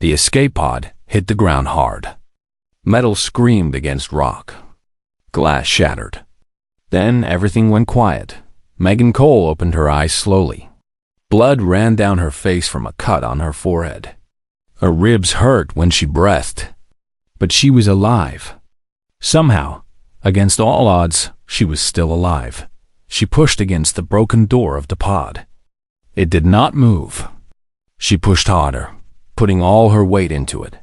The escape pod hit the ground hard. Metal screamed against rock. Glass shattered. Then everything went quiet. Megan Cole opened her eyes slowly. Blood ran down her face from a cut on her forehead. Her ribs hurt when she breathed. But she was alive. Somehow, against all odds, she was still alive. She pushed against the broken door of the pod. It did not move. She pushed harder, putting all her weight into it.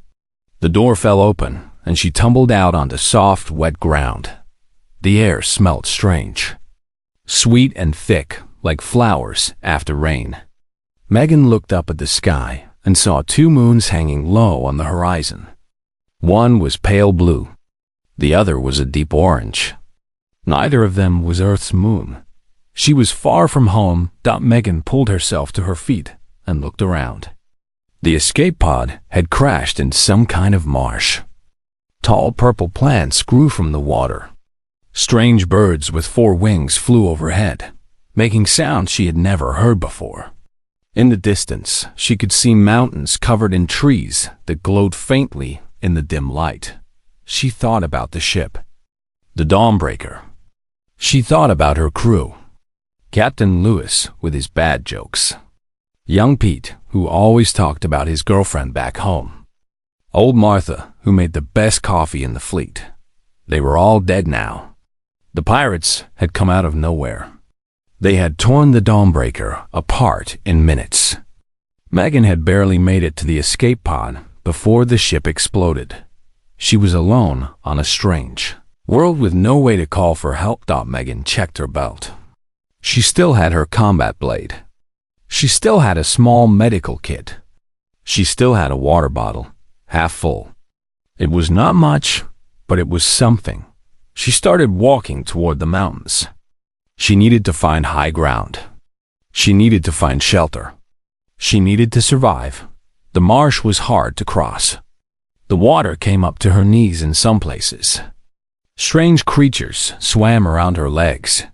The door fell open, and she tumbled out onto soft, wet ground. The air smelled strange. Sweet and thick, like flowers after rain. Megan looked up at the sky and saw two moons hanging low on the horizon. One was pale blue. The other was a deep orange. Neither of them was Earth's moon. She was far from home. Megan pulled herself to her feet and looked around. The escape pod had crashed in some kind of marsh. Tall purple plants grew from the water. Strange birds with 4 wings flew overhead, making sounds she had never heard before. In the distance, she could see mountains covered in trees that glowed faintly in the dim light. She thought about the ship, the Dawnbreaker. She thought about her crew. Captain Lewis with his bad jokes. Young Pete, who always talked about his girlfriend back home. Old Martha, who made the best coffee in the fleet. They were all dead now. The pirates had come out of nowhere. They had torn the Dawnbreaker apart in minutes. Megan had barely made it to the escape pod before the ship exploded. She was alone on a strange world with no way to call for help. Megan checked her belt. She still had her combat blade. She still had a small medical kit. She still had a water bottle, half full. It was not much, but it was something. She started walking toward the mountains. She needed to find high ground. She needed to find shelter. She needed to survive. The marsh was hard to cross. The water came up to her knees in some places. Strange creatures swam around her legs.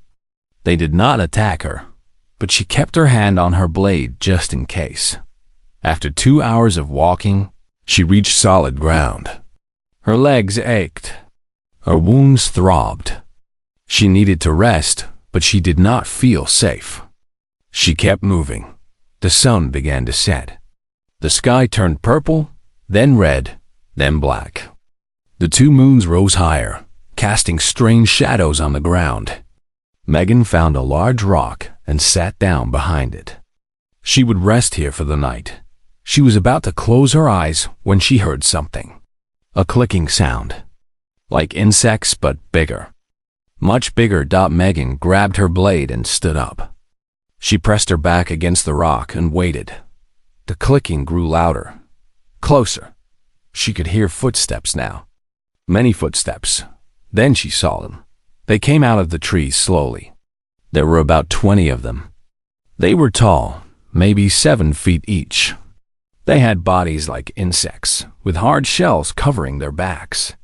They did not attack her, but she kept her hand on her blade just in case. After 2 hours of walking, she reached solid ground. Her legs ached. Her wounds throbbed. She needed to rest, but she did not feel safe. She kept moving. The sun began to set. The sky turned purple, then red, then black. The 2 moons rose higher, casting strange shadows on the ground. Megan found a large rock and sat down behind it. She would rest here for the night. She was about to close her eyes when she heard something. A clicking sound. Like insects, but bigger. Much bigger. Megan grabbed her blade and stood up. She pressed her back against the rock and waited. The clicking grew louder, closer. She could hear footsteps now. Many footsteps. Then she saw them. They came out of the trees slowly. There were about 20 of them. They were tall, maybe 7 feet each. They had bodies like insects, with hard shells covering their backs.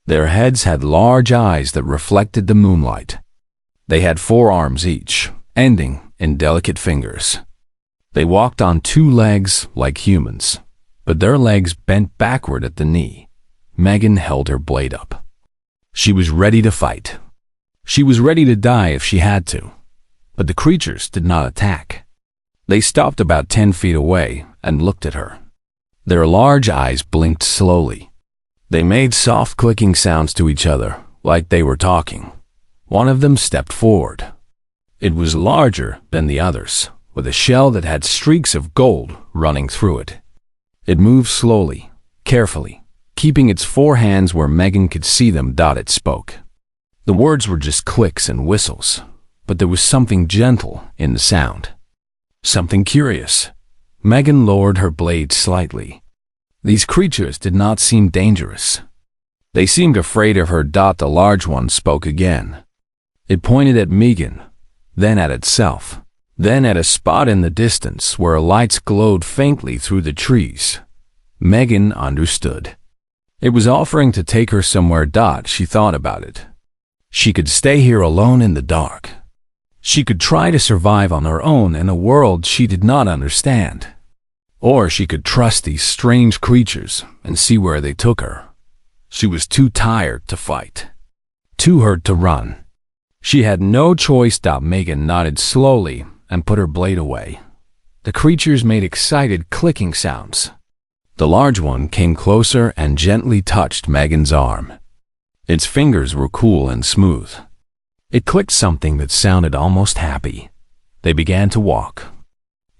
Their heads had large eyes that reflected the moonlight. They had 4 arms each, ending in delicate fingers. They walked on 2 legs like humans, but their legs bent backward at the knee. Megan held her blade up. She was ready to fight. She was ready to die if she had to. But the creatures did not attack. They stopped about 10 feet away and looked at her. Their large eyes blinked slowly. They made soft clicking sounds to each other, like they were talking. One of them stepped forward. It was larger than the others, with a shell that had streaks of gold running through it. It moved slowly, carefully, keeping its 4 hands where Megan could see them. It spoke. The words were just clicks and whistles, but there was something gentle in the sound. Something curious. Megan lowered her blade slightly. These creatures did not seem dangerous. They seemed afraid of her. The large one spoke again. It pointed at Megan, then at itself, then at a spot in the distance where lights glowed faintly through the trees. Megan understood. It was offering to take her somewhere. She thought about it. She could stay here alone in the dark. She could try to survive on her own in a world she did not understand. Or she could trust these strange creatures and see where they took her. She was too tired to fight, too hurt to run. She had no choice. Megan nodded slowly and put her blade away. The creatures made excited clicking sounds. The large one came closer and gently touched Megan's arm. Its fingers were cool and smooth. It clicked something that sounded almost happy. They began to walk.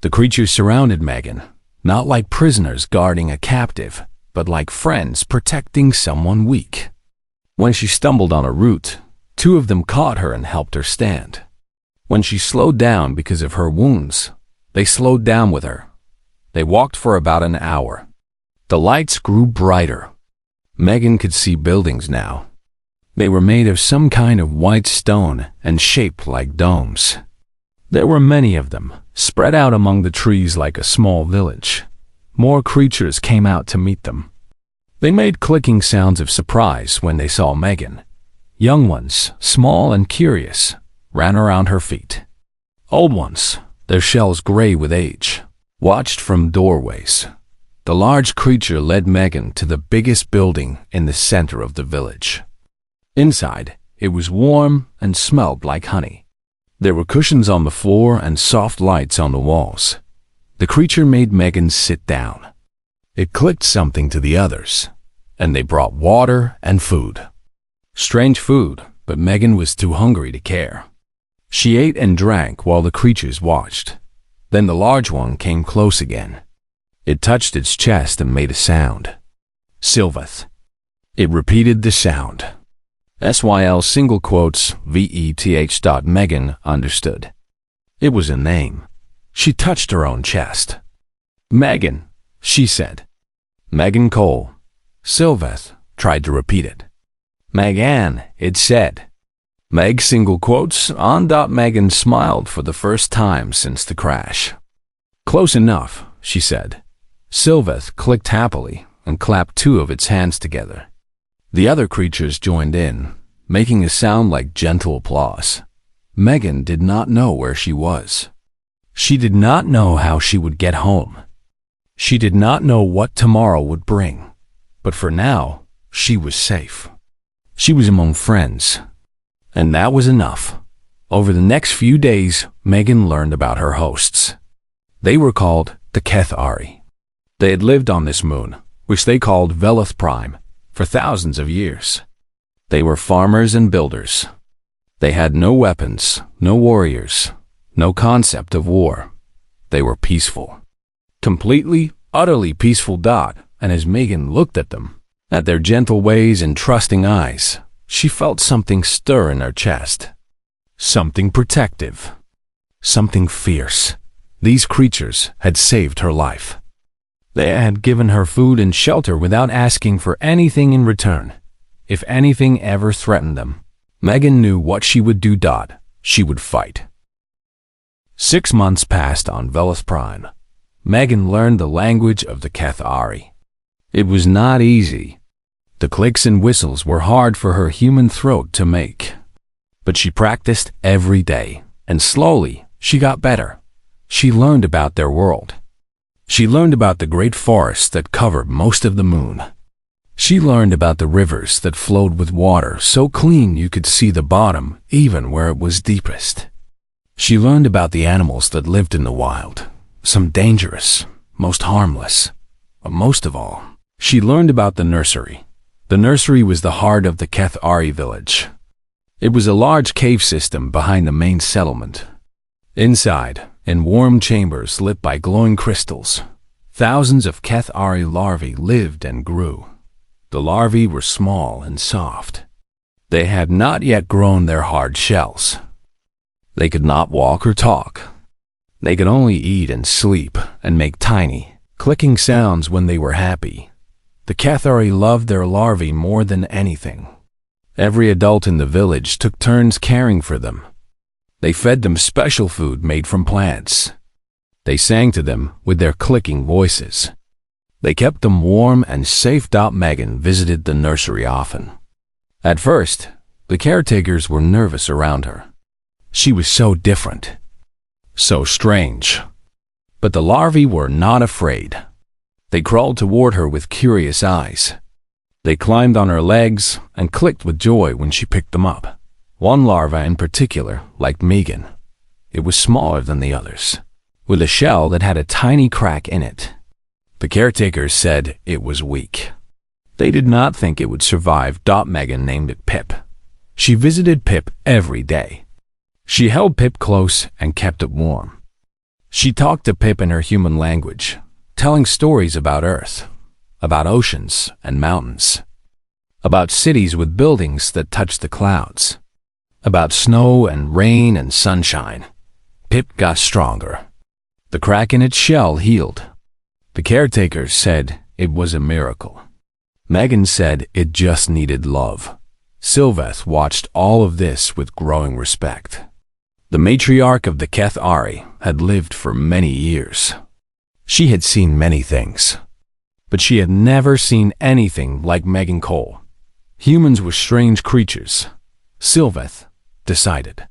The creatures surrounded Megan, not like prisoners guarding a captive, but like friends protecting someone weak. When she stumbled on a root, two of them caught her and helped her stand. When she slowed down because of her wounds, they slowed down with her. They walked for about an hour. The lights grew brighter. Megan could see buildings now. They were made of some kind of white stone and shaped like domes. There were many of them, spread out among the trees like a small village. More creatures came out to meet them. They made clicking sounds of surprise when they saw Megan. Young ones, small and curious, ran around her feet. Old ones, their shells gray with age, watched from doorways. The large creature led Megan to the biggest building in the center of the village. Inside, it was warm and smelled like honey. There were cushions on the floor and soft lights on the walls. The creature made Megan sit down. It clicked something to the others, and they brought water and food. Strange food, but Megan was too hungry to care. She ate and drank while the creatures watched. Then the large one came close again. It touched its chest and made a sound. Sylveth. It repeated the sound. SYL single quotes VETH. Megan understood. It was a name. She touched her own chest. Megan, she said. Megan Cole. Sylveth tried to repeat it. Megan, it said. Meg single quotes on. Megan smiled for the first time since the crash. Close enough, she said. Sylveth clicked happily and clapped two of its hands together. The other creatures joined in, making a sound like gentle applause. Megan did not know where she was. She did not know how she would get home. She did not know what tomorrow would bring. But for now, she was safe. She was among friends. And that was enough. Over the next few days, Megan learned about her hosts. They were called the HFY. They had lived on this moon, which they called Velith Prime, for thousands of years. They were farmers and builders. They had no weapons, no warriors, no concept of war. They were peaceful. Completely, utterly peaceful. And as Megan looked at them, at their gentle ways and trusting eyes, she felt something stir in her chest. Something protective. Something fierce. These creatures had saved her life. They had given her food and shelter without asking for anything in return. If anything ever threatened them, Megan knew what she would do. She would fight. 6 months passed on Velith Prime. Megan learned the language of the HFY. It was not easy. The clicks and whistles were hard for her human throat to make. But she practiced every day, and slowly she got better. She learned about their world. She learned about the great forests that covered most of the moon. She learned about the rivers that flowed with water so clean you could see the bottom even where it was deepest. She learned about the animals that lived in the wild, some dangerous, most harmless. But most of all, she learned about the nursery. The nursery was the heart of the HFY village. It was a large cave system behind the main settlement. Inside, in warm chambers lit by glowing crystals, thousands of HFY larvae lived and grew. The larvae were small and soft. They had not yet grown their hard shells. They could not walk or talk. They could only eat and sleep and make tiny, clicking sounds when they were happy. The HFY loved their larvae more than anything. Every adult in the village took turns caring for them. They fed them special food made from plants. They sang to them with their clicking voices. They kept them warm and safe. Megan visited the nursery often. At first, the caretakers were nervous around her. She was so different, so strange. But the larvae were not afraid. They crawled toward her with curious eyes. They climbed on her legs and clicked with joy when she picked them up. One larva in particular liked Megan. It was smaller than the others, with a shell that had a tiny crack in it. The caretakers said it was weak. They did not think it would survive. Megan named it Pip. She visited Pip every day. She held Pip close and kept it warm. She talked to Pip in her human language, telling stories about Earth, about oceans and mountains, about cities with buildings that touched the clouds, about snow and rain and sunshine. Pip got stronger. The crack in its shell healed. The caretakers said it was a miracle. Megan said it just needed love. Sylveth watched all of this with growing respect. The matriarch of the HFY had lived for many years. She had seen many things, but she had never seen anything like Megan Cole. Humans were strange creatures, Sylveth decided.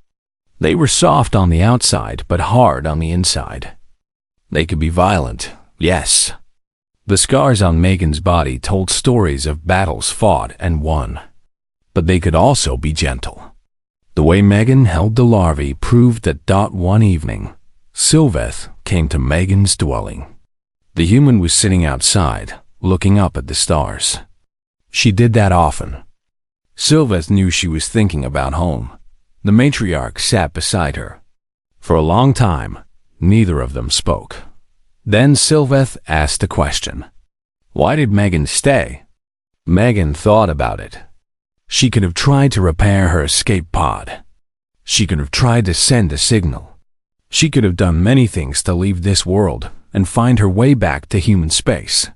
They were soft on the outside, but hard on the inside. They could be violent, yes. The scars on Megan's body told stories of battles fought and won. But they could also be gentle. The way Megan held the larvae proved that one evening, Sylveth came to Megan's dwelling. The human was sitting outside, looking up at the stars. She did that often. Sylveth knew she was thinking about home. The matriarch sat beside her. For a long time, neither of them spoke. Then Sylveth asked a question. Why did Megan stay? Megan thought about it. She could have tried to repair her escape pod. She could have tried to send a signal. She could have done many things to leave this world and find her way back to human space.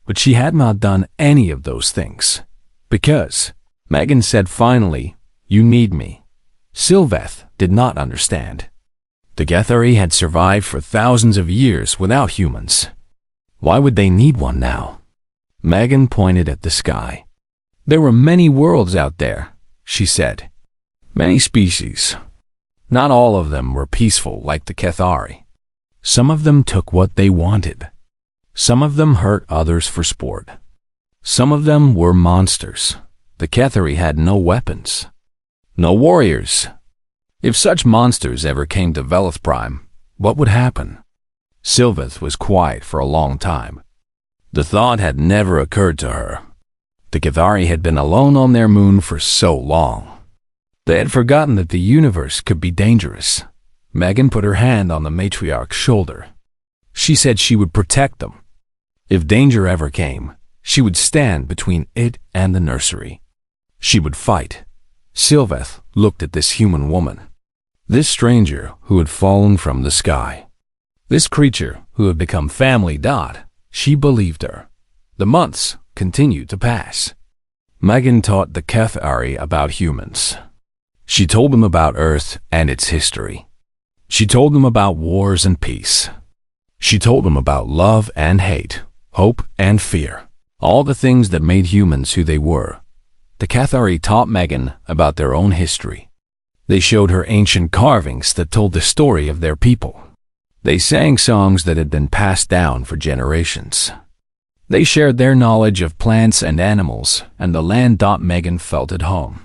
But she had not done any of those things. Because, Megan said finally, "You need me." Sylveth did not understand. The HFY had survived for thousands of years without humans. Why would they need one now? Megan pointed at the sky. There were many worlds out there, she said. Many species. Not all of them were peaceful like the HFY. Some of them took what they wanted. Some of them hurt others for sport. Some of them were monsters. The HFY had no weapons. No warriors. If such monsters ever came to Velith Prime, what would happen? Sylveth was quiet for a long time. The thought had never occurred to her. The HFY had been alone on their moon for so long. They had forgotten that the universe could be dangerous. Megan put her hand on the matriarch's shoulder. She said she would protect them. If danger ever came, she would stand between it and the nursery. She would fight. Sylveth looked at this human woman. This stranger who had fallen from the sky. This creature who had become family. She believed her. The months continued to pass. Megan taught the HFY about humans. She told them about Earth and its history. She told them about wars and peace. She told them about love and hate, hope and fear, all the things that made humans who they were. The HFY taught Megan about their own history. They showed her ancient carvings that told the story of their people. They sang songs that had been passed down for generations. They shared their knowledge of plants and animals and the land. Megan felt at home.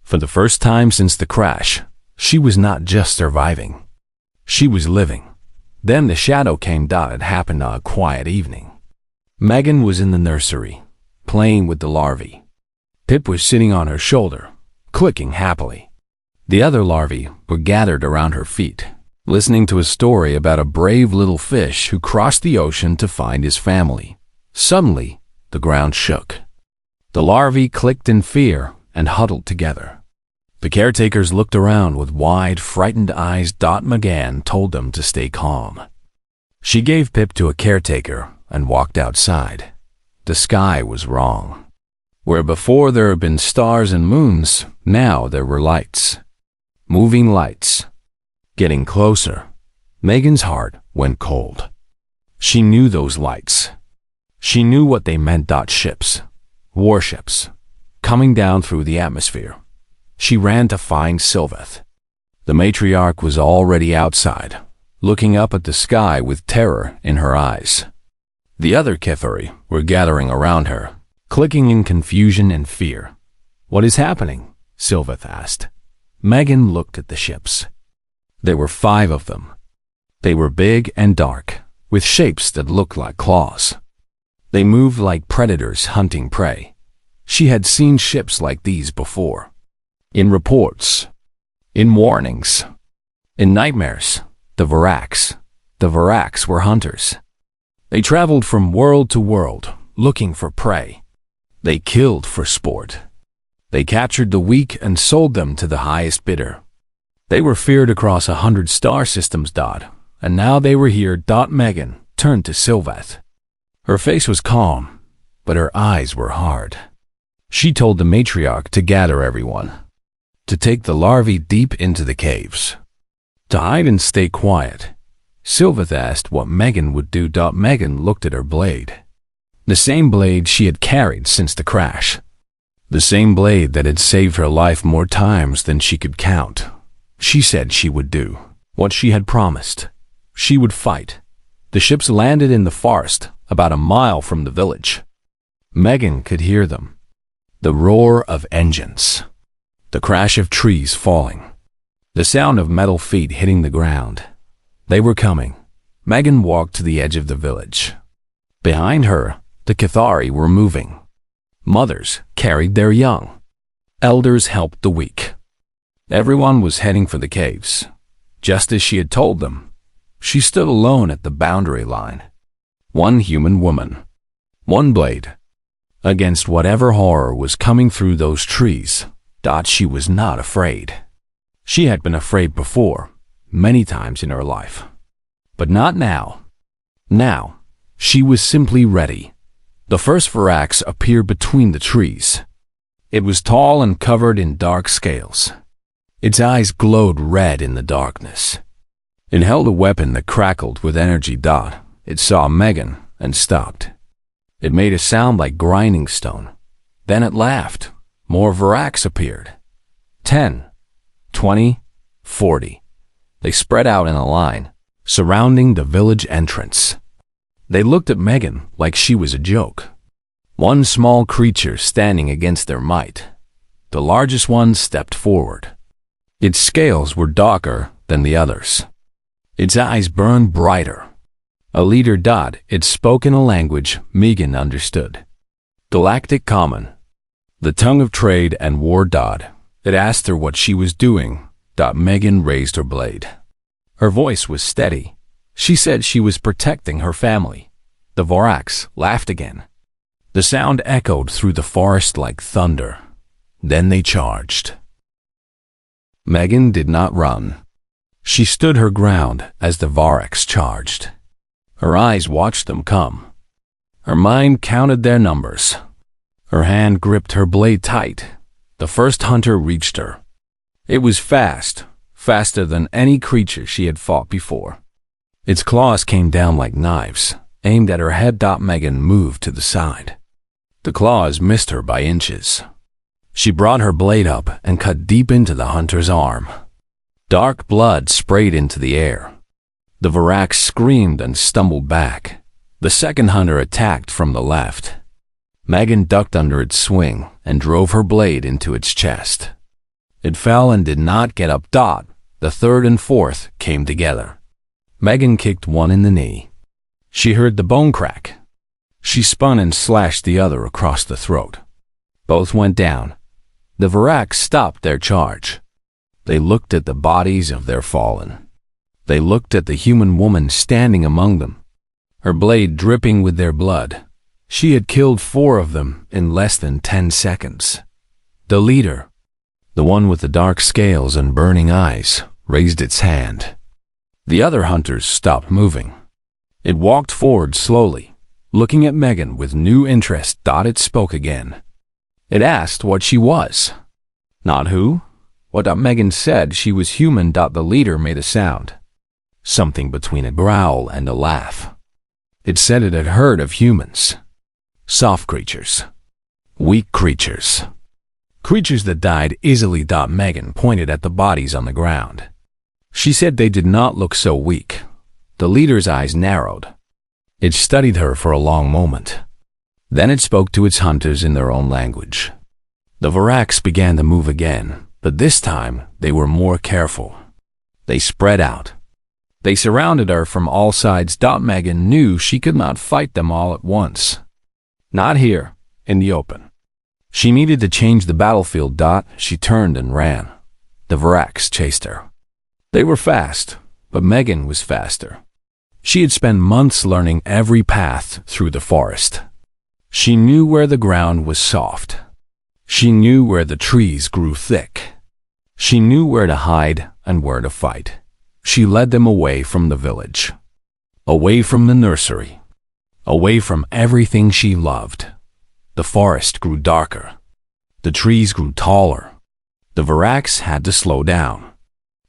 For the first time since the crash, she was not just surviving. She was living. Then the shadow came. It happened on a quiet evening. Megan was in the nursery, playing with the larvae. Pip was sitting on her shoulder, clicking happily. The other larvae were gathered around her feet, listening to a story about a brave little fish who crossed the ocean to find his family. Suddenly, the ground shook. The larvae clicked in fear and huddled together. The caretakers looked around with wide, frightened eyes. Megan told them to stay calm. She gave Pip to a caretaker and walked outside. The sky was wrong. Where before there had been stars and moons, now there were lights. Moving lights. Getting closer. Megan's heart went cold. She knew those lights. She knew what they meant. Ships. Warships. Coming down through the atmosphere. She ran to find Sylveth. The matriarch was already outside, looking up at the sky with terror in her eyes. The other HFY were gathering around her, clicking in confusion and fear. "What is happening?" Sylveth asked. Megan looked at the ships. There were 5 of them. They were big and dark, with shapes that looked like claws. They moved like predators hunting prey. She had seen ships like these before. In reports, in warnings, in nightmares. The Varaks were hunters. They traveled from world to world, looking for prey. They killed for sport. They captured the weak and sold them to the highest bidder. They were feared across 100 star systems. And now they were here. Megan turned to Sylveth. Her face was calm, but her eyes were hard. She told the matriarch to gather everyone, to take the larvae deep into the caves, to hide and stay quiet. Sylveth asked what Megan would do. Megan looked at her blade. The same blade she had carried since the crash. The same blade that had saved her life more times than she could count. She said she would do what she had promised. She would fight. The ships landed in the forest, about a mile from the village. Megan could hear them. The roar of engines. The crash of trees falling. The sound of metal feet hitting the ground. They were coming. Megan walked to the edge of the village. Behind her, the HFY were moving. Mothers carried their young. Elders helped the weak. Everyone was heading for the caves, just as she had told them. She stood alone at the boundary line. One human woman. One blade. Against whatever horror was coming through those trees. She was not afraid. She had been afraid before, many times in her life. But not now. Now, she was simply ready. The first Varaks appeared between the trees. It was tall and covered in dark scales. Its eyes glowed red in the darkness. It held a weapon that crackled with energy. It saw Megan and stopped. It made a sound like grinding stone. Then it laughed. More Varaks appeared. 10, 20, 40. They spread out in a line, surrounding the village entrance. They looked at Megan like she was a joke. One small creature standing against their might. The largest one stepped forward. Its scales were darker than the others. Its eyes burned brighter. A leader. It spoke in a language Megan understood. Galactic Common. The tongue of trade and war. It asked her what she was doing. Megan raised her blade. Her voice was steady. She said she was protecting her family. The Varaks laughed again. The sound echoed through the forest like thunder. Then they charged. Megan did not run. She stood her ground as the Varaks charged. Her eyes watched them come. Her mind counted their numbers. Her hand gripped her blade tight. The first hunter reached her. It was fast, faster than any creature she had fought before. Its claws came down like knives, aimed at her head. Megan moved to the side. The claws missed her by inches. She brought her blade up and cut deep into the hunter's arm. Dark blood sprayed into the air. The Varaks screamed and stumbled back. The second hunter attacked from the left. Megan ducked under its swing and drove her blade into its chest. It fell and did not get up. The third and fourth came together. Megan kicked one in the knee. She heard the bone crack. She spun and slashed the other across the throat. Both went down. The Varaks stopped their charge. They looked at the bodies of their fallen. They looked at the human woman standing among them, her blade dripping with their blood. She had killed 4 of them in less than 10 seconds. The leader, the one with the dark scales and burning eyes, raised its hand. The other hunters stopped moving. It walked forward slowly, looking at Megan with new interest. It spoke again. It asked what she was. Not who. What Megan said she was human. The leader made a sound. Something between a growl and a laugh. It said it had heard of humans. Soft creatures. Weak creatures. Creatures that died easily. Megan pointed at the bodies on the ground. She said they did not look so weak, The leader's eyes narrowed. It studied her for a long moment. Then it spoke to its hunters in their own language. The Varax began to move again, but this time they were more careful. They spread out. They surrounded her from all sides. Megan knew she could not fight them all at once. Not here, in the open. She needed to change the battlefield. She turned and ran. The Varax chased her. They were fast, but Megan was faster. She had spent months learning every path through the forest. She knew where the ground was soft. She knew where the trees grew thick. She knew where to hide and where to fight. She led them away from the village, away from the nursery, away from everything she loved. The forest grew darker. The trees grew taller. The Varax had to slow down.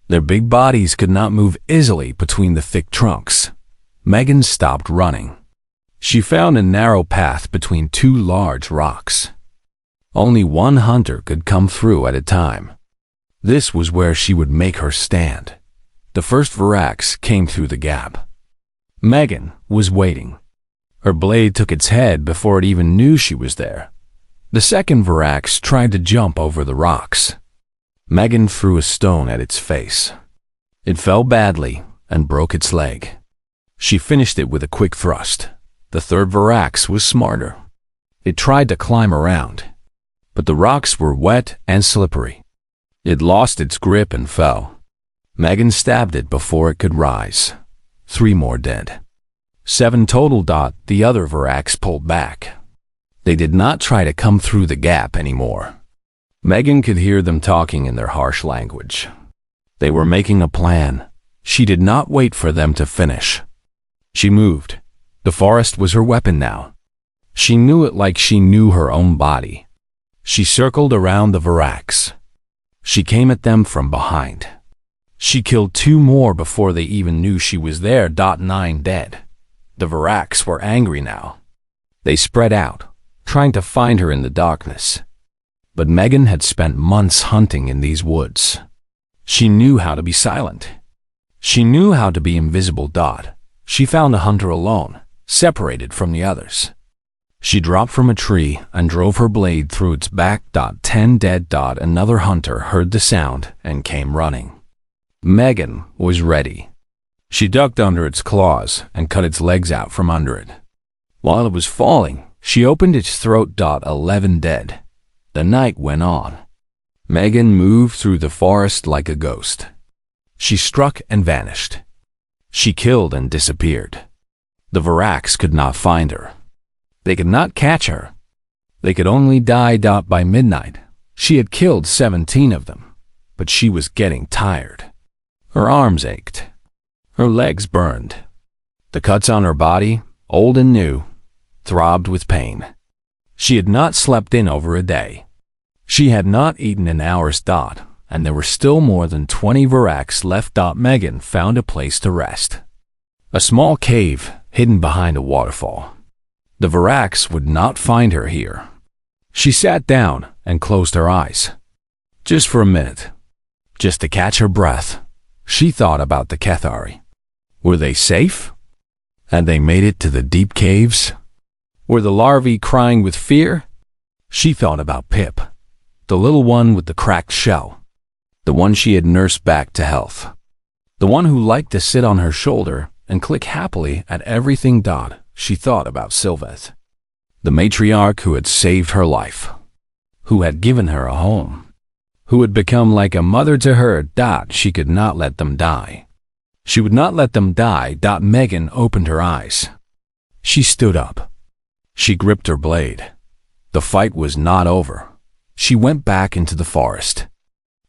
Their big bodies could not move easily between the thick trunks. Megan stopped running. She found a narrow path between two large rocks. Only one hunter could come through at a time. This was where she would make her stand. The first Varax came through the gap. Megan was waiting. Her blade took its head before it even knew she was there. The second Varax tried to jump over the rocks. Megan threw a stone at its face. It fell badly and broke its leg. She finished it with a quick thrust. The third Varax was smarter. It tried to climb around, but the rocks were wet and slippery. It lost its grip and fell. Megan stabbed it before it could rise. 3 more dead. 7 total. The other Varax pulled back. They did not try to come through the gap anymore. Megan could hear them talking in their harsh language. They were making a plan. She did not wait for them to finish. She moved. The forest was her weapon now. She knew it like she knew her own body. She circled around the Varax. She came at them from behind. She killed 2 more before they even knew she was there. 9 dead. The Varax were angry now. They spread out, trying to find her in the darkness. But Megan had spent months hunting in these woods. She knew how to be silent. She knew how to be invisible. She found a hunter alone, separated from the others. She dropped from a tree and drove her blade through its back. 10 dead. Another hunter heard the sound and came running. Megan was ready. She ducked under its claws and cut its legs out from under it. While it was falling, she opened its throat. 11 dead. The night went on. Megan moved through the forest like a ghost. She struck and vanished. She killed and disappeared. The Varax could not find her. They could not catch her. They could only die. By midnight, she had killed 17 of them, but she was getting tired. Her arms ached. Her legs burned. The cuts on her body, old and new, throbbed with pain. She had not slept in over a day. She had not eaten an hour's. And there were still more than 20 Varax left. Megan found a place to rest. A small cave hidden behind a waterfall. The Varax would not find her here. She sat down and closed her eyes. Just for a minute. Just to catch her breath. She thought about the Cathari. Were they safe? Had they made it to the deep caves? Were the larvae crying with fear? She thought about Pip, the little one with the cracked shell. The one she had nursed back to health. The one who liked to sit on her shoulder and click happily at everything. She thought about Sylvette, the matriarch who had saved her life, who had given her a home, who had become like a mother to her. She could not let them die. She would not let them die. Megan opened her eyes. She stood up. She gripped her blade. The fight was not over. She went back into the forest.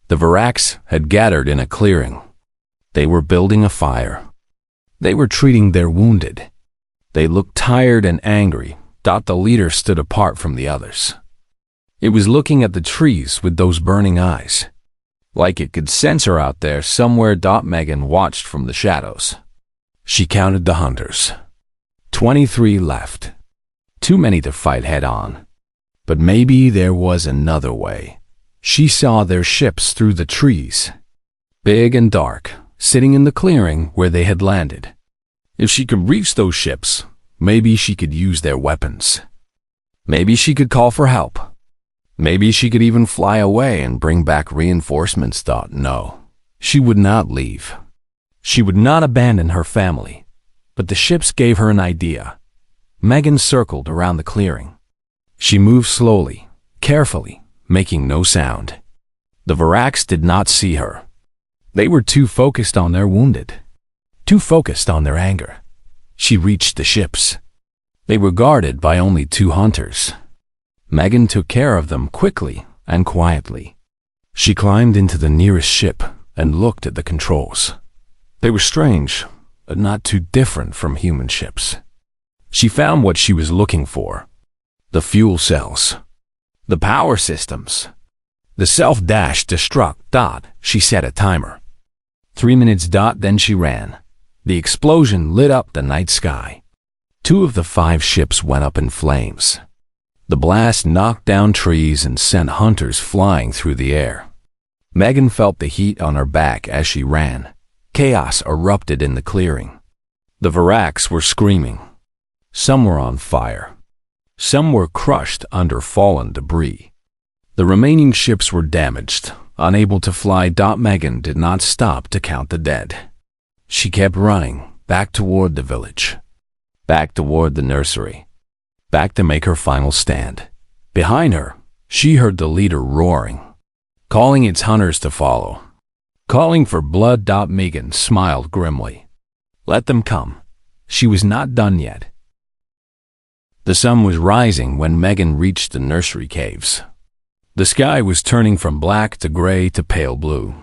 The Varax had gathered in a clearing. They were building a fire. They were treating their wounded. They looked tired and angry. The leader stood apart from the others. It was looking at the trees with those burning eyes, like it could sense her out there somewhere. Megan watched from the shadows. She counted the hunters. 23 left. Too many to fight head-on. But maybe there was another way. She saw their ships through the trees, big and dark, sitting in the clearing where they had landed. If she could reach those ships, maybe she could use their weapons. Maybe she could call for help. Maybe she could even fly away and bring back reinforcements. No, she would not leave. She would not abandon her family. But the ships gave her an idea. Megan circled around the clearing. She moved slowly, carefully, making no sound. The Varaks did not see her. They were too focused on their wounded, too focused on their anger. She reached the ships. They were guarded by only 2 hunters. Megan took care of them quickly and quietly. She climbed into the nearest ship and looked at the controls. They were strange, but not too different from human ships. She found what she was looking for: the fuel cells, the power systems, the self-destruct. She set a timer. 3 minutes. Then she ran. The explosion lit up the night sky. 2 of the 5 ships went up in flames. The blast knocked down trees and sent hunters flying through the air. Megan felt the heat on her back as she ran. Chaos erupted in the clearing. The Varaks were screaming. Some were on fire. Some were crushed under fallen debris. The remaining ships were damaged, unable to fly. Megan did not stop to count the dead. She kept running, back toward the village, back toward the nursery, back to make her final stand. Behind her, she heard the leader roaring, calling its hunters to follow, calling for blood. Megan smiled grimly. Let them come. She was not done yet. The sun was rising when Megan reached the nursery caves. The sky was turning from black to gray to pale blue.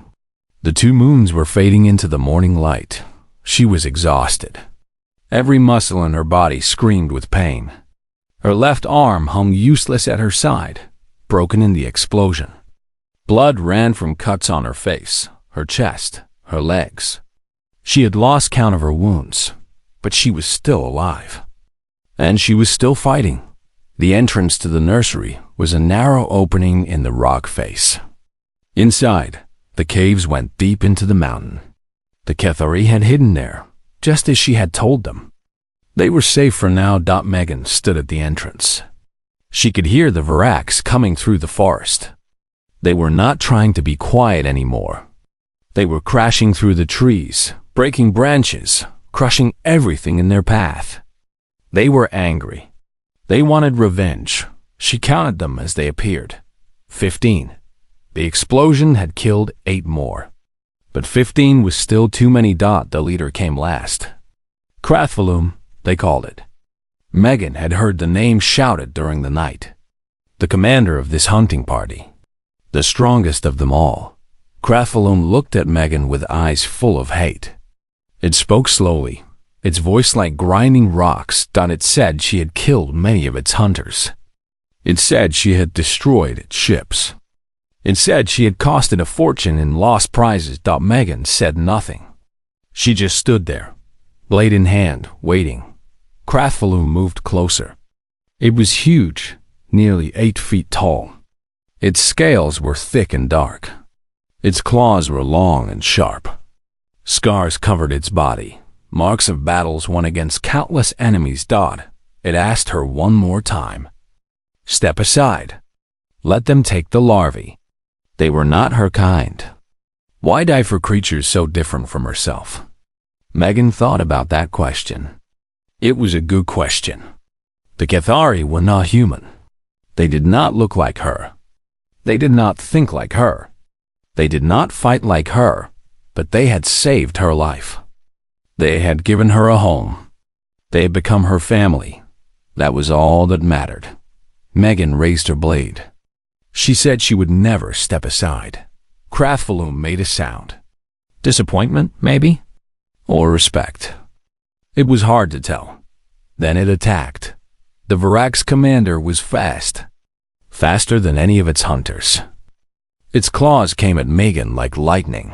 The 2 moons were fading into the morning light. She was exhausted. Every muscle in her body screamed with pain. Her left arm hung useless at her side, broken in the explosion. Blood ran from cuts on her face, her chest, her legs. She had lost count of her wounds, but she was still alive. And she was still fighting. The entrance to the nursery was a narrow opening in the rock face. Inside, the caves went deep into the mountain. The Cathari had hidden there, just as she had told them. They were safe for now. Megan stood at the entrance. She could hear the Varaks coming through the forest. They were not trying to be quiet anymore. They were crashing through the trees, breaking branches, crushing everything in their path. They were angry. They wanted revenge. She counted them as they appeared. 15. The explosion had killed 8 more. But 15 was still too many. The leader came last. Krathvalum, they called it. Megan had heard the name shouted during the night. The commander of this hunting party. The strongest of them all. Krathvalum looked at Megan with eyes full of hate. It spoke slowly, its voice like grinding rocks. It said she had killed many of its hunters. It said she had destroyed its ships. It said she had costed a fortune in lost prizes. Megan said nothing. She just stood there, blade in hand, waiting. Krathvalum moved closer. It was huge, nearly 8 feet tall. Its scales were thick and dark. Its claws were long and sharp. Scars covered its body, marks of battles won against countless enemies. It asked her one more time. Step aside. Let them take the larvae. They were not her kind. Why die for creatures so different from herself? Megan thought about that question. It was a good question. The Cathari were not human. They did not look like her. They did not think like her. They did not fight like her, but they had saved her life. They had given her a home. They had become her family. That was all that mattered. Megan raised her blade. She said she would never step aside. Krathvalum made a sound. Disappointment, maybe? Or respect? It was hard to tell. Then it attacked. The Varak's commander was fast. Faster than any of its hunters. Its claws came at Megan like lightning.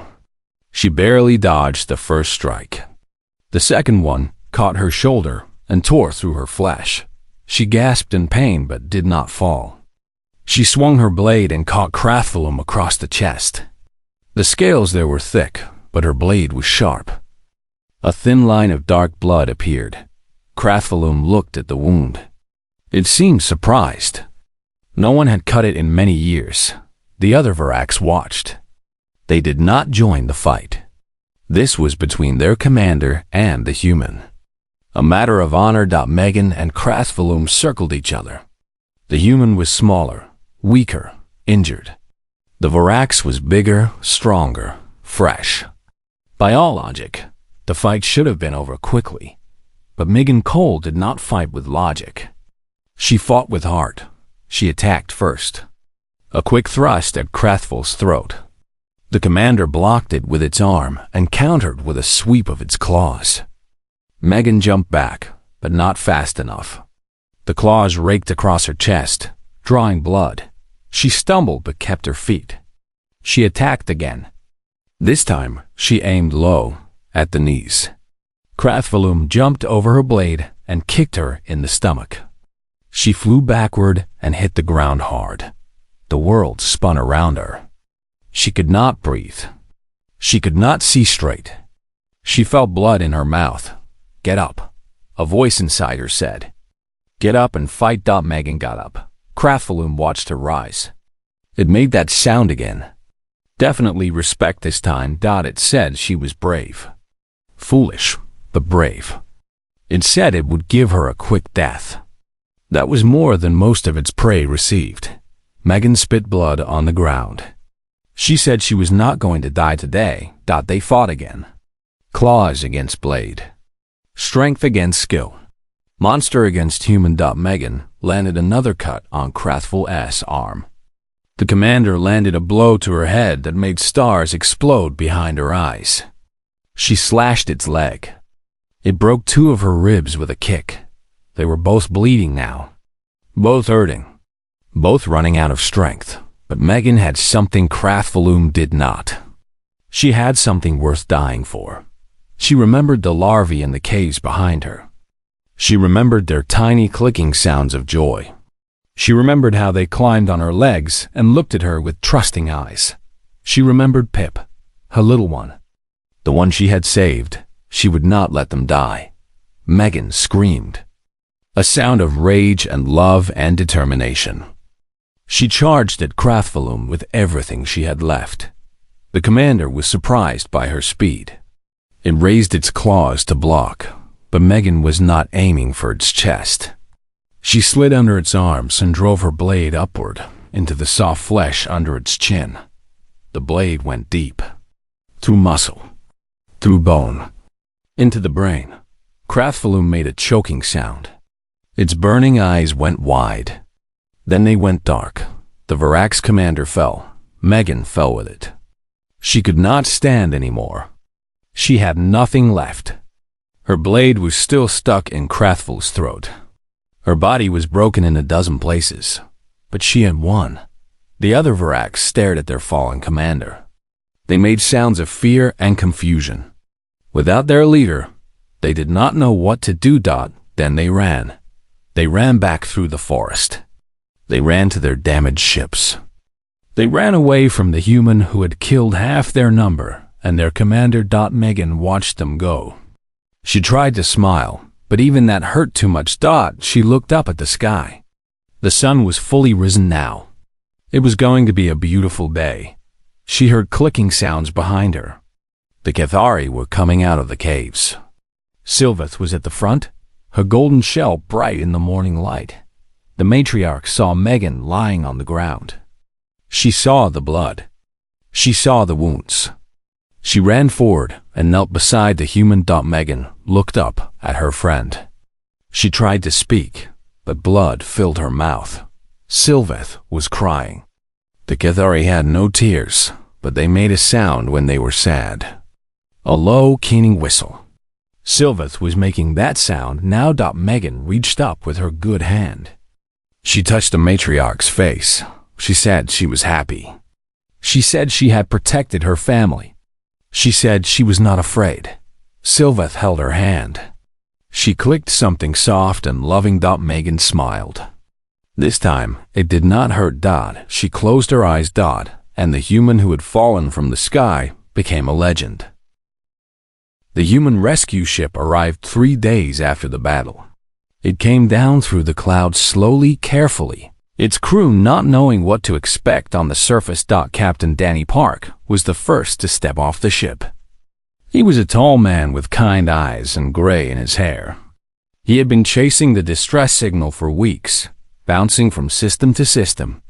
She barely dodged the first strike. The second one caught her shoulder and tore through her flesh. She gasped in pain but did not fall. She swung her blade and caught Krathvalum across the chest. The scales there were thick, but her blade was sharp. A thin line of dark blood appeared. Krathvalum looked at the wound. It seemed surprised. No one had cut it in many years. The other Varaks watched. They did not join the fight. This was between their commander and the human. A matter of honor. Megan and Krathvalum circled each other. The human was smaller, weaker, injured. The Varaks was bigger, stronger, fresh. By all logic, the fight should have been over quickly. But Megan Cole did not fight with logic. She fought with heart. She attacked first. A quick thrust at Krathval's throat. The commander blocked it with its arm and countered with a sweep of its claws. Megan jumped back, but not fast enough. The claws raked across her chest, drawing blood. She stumbled but kept her feet. She attacked again. This time, she aimed low, at the knees. Krathvalum jumped over her blade and kicked her in the stomach. She flew backward and hit the ground hard. The world spun around her. She could not breathe. She could not see straight. She felt blood in her mouth. "Get up," a voice inside her said. "Get up and fight." Megan got up. Krathvalum watched her rise. It made that sound again. "Definitely respect this time." It said she was brave. Foolish, but brave. It said it would give her a quick death. That was more than most of its prey received. Megan spit blood on the ground. She said she was not going to die today. They fought again. Claws against blade. Strength against skill. Monster against human. Megan landed another cut on Krathval's arm. The commander landed a blow to her head that made stars explode behind her eyes. She slashed its leg. It broke two of her ribs with a kick. They were both bleeding now. Both hurting. Both running out of strength. But Megan had something Krathvalum did not. She had something worth dying for. She remembered the larvae in the caves behind her. She remembered their tiny clicking sounds of joy. She remembered how they climbed on her legs and looked at her with trusting eyes. She remembered Pip, her little one. The one she had saved. She would not let them die. Megan screamed. A sound of rage and love and determination. She charged at Krathvalum with everything she had left. The commander was surprised by her speed. It raised its claws to block, but Megan was not aiming for its chest. She slid under its arms and drove her blade upward into the soft flesh under its chin. The blade went deep, through muscle, through bone, into the brain. Krathvalum made a choking sound. Its burning eyes went wide. Then they went dark. The Varak's commander fell. Megan fell with it. She could not stand anymore. She had nothing left. Her blade was still stuck in Krathval's throat. Her body was broken in a dozen places. But she had won. The other Varaks stared at their fallen commander. They made sounds of fear and confusion. Without their leader, they did not know what to do. Then they ran. They ran back through the forest. They ran to their damaged ships. They ran away from the human who had killed half their number and their commander. Megan watched them go. She tried to smile, but even that hurt too much. She looked up at the sky. The sun was fully risen now. It was going to be a beautiful day. She heard clicking sounds behind her. The Cathari were coming out of the caves. Sylveth was at the front, her golden shell bright in the morning light. The matriarch saw Megan lying on the ground. She saw the blood. She saw the wounds. She ran forward and knelt beside the human. Megan looked up at her friend. She tried to speak, but blood filled her mouth. Sylveth was crying. The Cathari had no tears, but they made a sound when they were sad. A low, keening whistle. Sylveth was making that sound now. Megan reached up with her good hand. She touched the matriarch's face. She said she was happy. She said she had protected her family. She said she was not afraid. Sylveth held her hand. She clicked something soft and loving. Megan smiled. This time, it did not hurt. She closed her eyes. And the human who had fallen from the sky became a legend. The human rescue ship arrived 3 days after the battle. It came down through the clouds slowly, carefully, its crew not knowing what to expect on the surface. Captain Danny Park was the first to step off the ship. He was a tall man with kind eyes and gray in his hair. He had been chasing the distress signal for weeks, bouncing from system to system,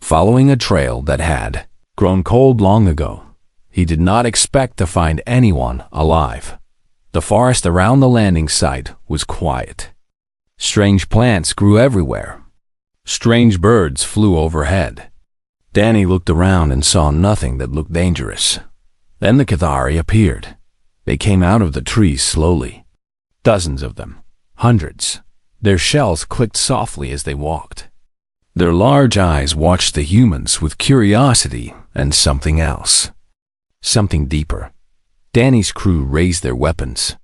following a trail that had grown cold long ago. He did not expect to find anyone alive. The forest around the landing site was quiet. Strange plants grew everywhere. Strange birds flew overhead. Danny looked around and saw nothing that looked dangerous. Then the Cathari appeared. They came out of the trees slowly. Dozens of them. Hundreds. Their shells clicked softly as they walked. Their large eyes watched the humans with curiosity and something else. Something deeper. Danny's crew raised their weapons.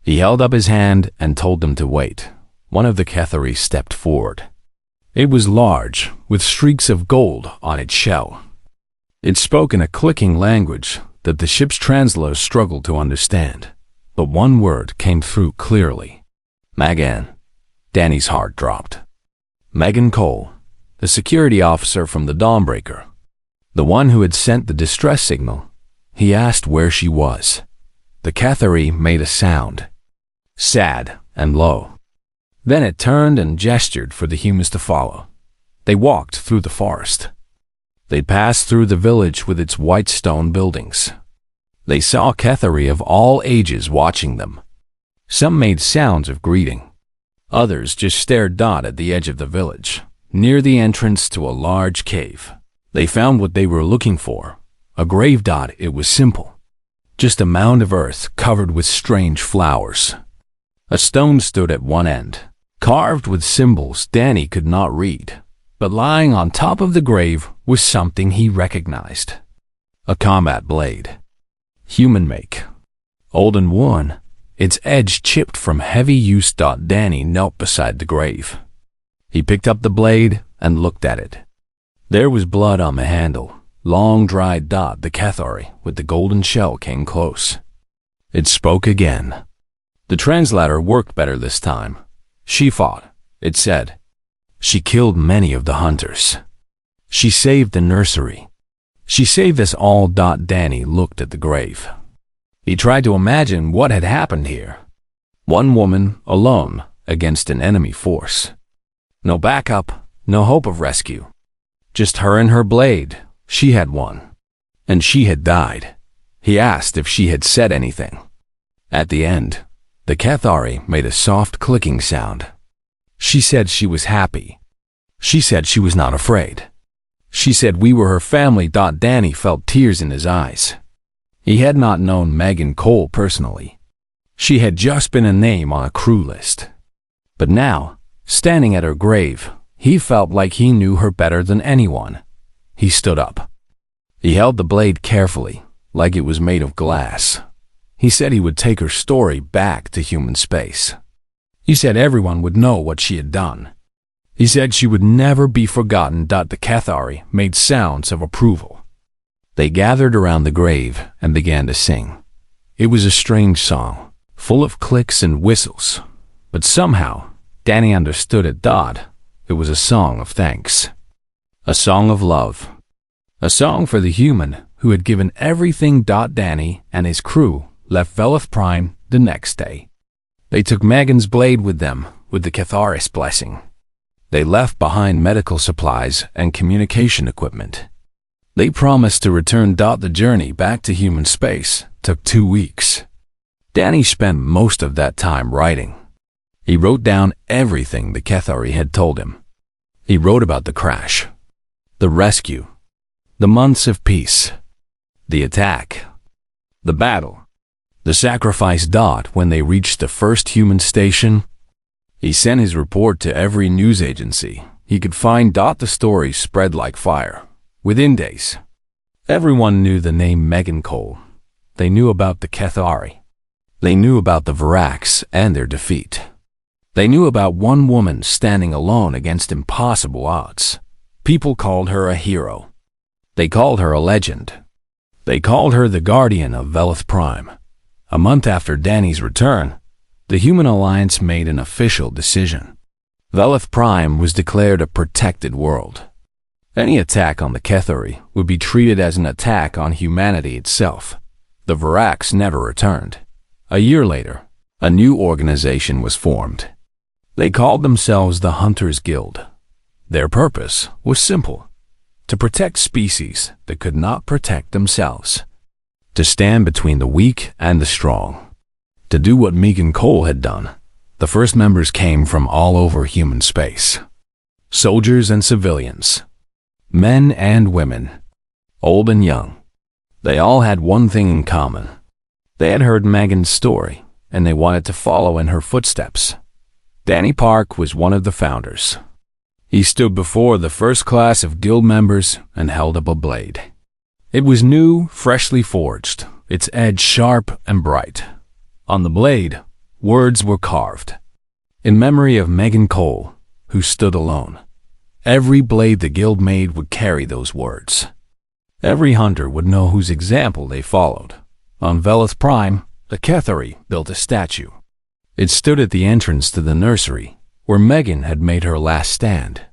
He held up his hand and told them to wait. One of the Cathari stepped forward. It was large, with streaks of gold on its shell. It spoke in a clicking language that the ship's translators struggled to understand. But one word came through clearly. Megan. Danny's heart dropped. Megan Cole, the security officer from the Dawnbreaker, the one who had sent the distress signal. He asked where she was. The Cathari made a sound, sad and low. Then it turned and gestured for the humans to follow. They walked through the forest. They passed through the village with its white stone buildings. They saw Cathari of all ages watching them. Some made sounds of greeting. Others just stared at the edge of the village, near the entrance to a large cave. They found what they were looking for. A grave. It was simple. Just a mound of earth covered with strange flowers. A stone stood at one end, carved with symbols Danny could not read. But lying on top of the grave was something he recognized. A combat blade. Human make. Old and worn, its edge chipped from heavy use. Danny knelt beside the grave. He picked up the blade and looked at it. There was blood on the handle, long dried. The Cathari with the golden shell came close. It spoke again. The translator worked better this time. She fought, it said. She killed many of the hunters. She saved the nursery. She saved us all. Danny looked at the grave. He tried to imagine what had happened here. One woman, alone, against an enemy force. No backup, no hope of rescue. Just her and her blade. She had won. And she had died. He asked if she had said anything. At the end, the Cathari made a soft clicking sound. She said she was happy. She said she was not afraid. She said we were her family. Danny felt tears in his eyes. He had not known Megan Cole personally. She had just been a name on a crew list. But now, standing at her grave, he felt like he knew her better than anyone. He stood up. He held the blade carefully, like it was made of glass. He said he would take her story back to human space. He said everyone would know what she had done. He said she would never be forgotten. The Cathari made sounds of approval. They gathered around the grave and began to sing. It was a strange song, full of clicks and whistles. But somehow, Danny understood it. It was a song of thanks. A song of love. A song for the human who had given everything. Danny and his crew left Velith Prime the next day. They took Megan's blade with them, with the Cathari's blessing. They left behind medical supplies and communication equipment. They promised to return. The journey back to human space took 2 weeks. Danny spent most of that time writing. He wrote down everything the Cathari had told him. He wrote about the crash, the rescue, the months of peace, the attack, the battle, the sacrifice. When they reached the first human station, he sent his report to every news agency he could find. The story spread like fire. Within days, everyone knew the name Megan Cole. They knew about the Cathari. They knew about the Virax and their defeat. They knew about one woman standing alone against impossible odds. People called her a hero. They called her a legend. They called her the guardian of Velith Prime. A month after Danny's return, the Human Alliance made an official decision. Velith Prime was declared a protected world. Any attack on the Kethari would be treated as an attack on humanity itself. The Varax never returned. A year later, a new organization was formed. They called themselves the Hunters Guild. Their purpose was simple: to protect species that could not protect themselves, to stand between the weak and the strong, to do what Megan Cole had done. The first members came from all over human space. Soldiers and civilians, men and women, old and young. They all had one thing in common. They had heard Megan's story, and they wanted to follow in her footsteps. Danny Park was one of the founders. He stood before the first class of guild members and held up a blade. It was new, freshly forged, its edge sharp and bright. On the blade, words were carved, in memory of Megan Cole, who stood alone. Every blade the guild made would carry those words. Every hunter would know whose example they followed. On Velith Prime, the Kethari built a statue. It stood at the entrance to the nursery, where Megan had made her last stand.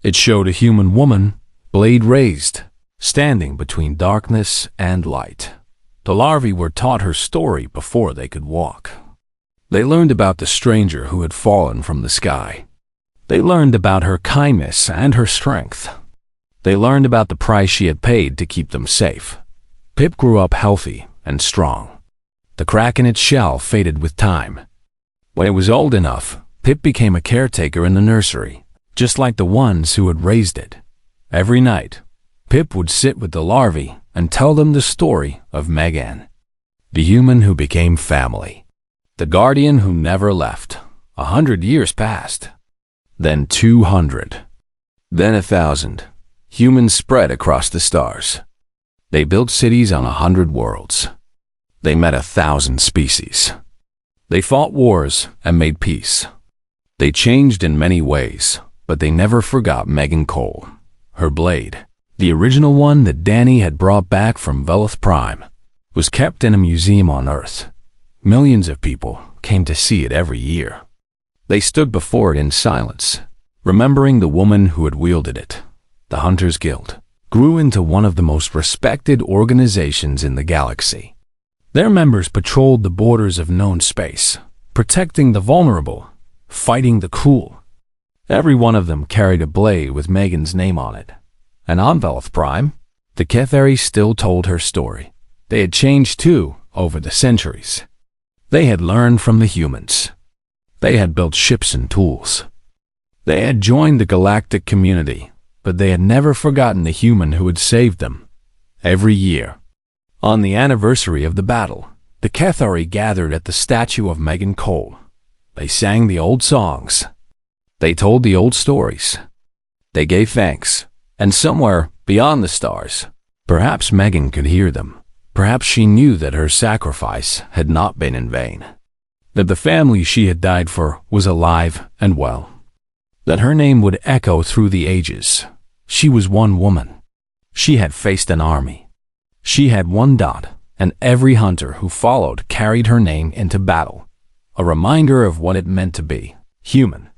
It showed a human woman, blade raised, standing between darkness and light. The larvae were taught her story before they could walk. They learned about the stranger who had fallen from the sky. They learned about her kindness and her strength. They learned about the price she had paid to keep them safe. Pip grew up healthy and strong. The crack in its shell faded with time. When it was old enough, Pip became a caretaker in the nursery, just like the ones who had raised it. Every night, Pip would sit with the larvae and tell them the story of Megan, the human who became family, the guardian who never left. 100 years passed, then 200, then 1,000. Humans spread across the stars. They built cities on 100 worlds. They met 1,000 species. They fought wars and made peace. They changed in many ways, but they never forgot Megan Cole. Her blade, the original one that Danny had brought back from Velith Prime, was kept in a museum on Earth. Millions of people came to see it every year. They stood before it in silence, remembering the woman who had wielded it. The Hunters Guild grew into one of the most respected organizations in the galaxy. Their members patrolled the borders of known space, protecting the vulnerable, fighting the cruel. Every one of them carried a blade with Megan's name on it. And on Velith Prime, the Kethari still told her story. They had changed too over the centuries. They had learned from the humans. They had built ships and tools. They had joined the galactic community, but they had never forgotten the human who had saved them. Every year, on the anniversary of the battle, the Kethari gathered at the statue of Megan Cole. They sang the old songs. They told the old stories. They gave thanks, and somewhere beyond the stars, perhaps Megan could hear them. Perhaps she knew that her sacrifice had not been in vain, that the family she had died for was alive and well, that her name would echo through the ages. She was one woman. She had faced an army. She had one dot, and every hunter who followed carried her name into battle. A reminder of what it meant to be human.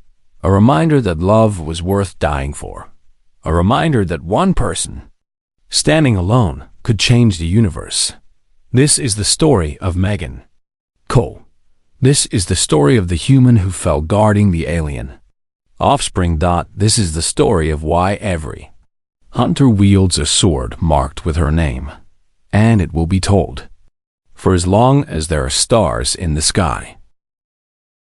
A reminder that love was worth dying for. A reminder that one person, standing alone, could change the universe. This is the story of Megan Cole. This is the story of the human who fell guarding the alien. Offspring. This is the story of why every hunter wields a sword marked with her name. And it will be told, for as long as there are stars in the sky.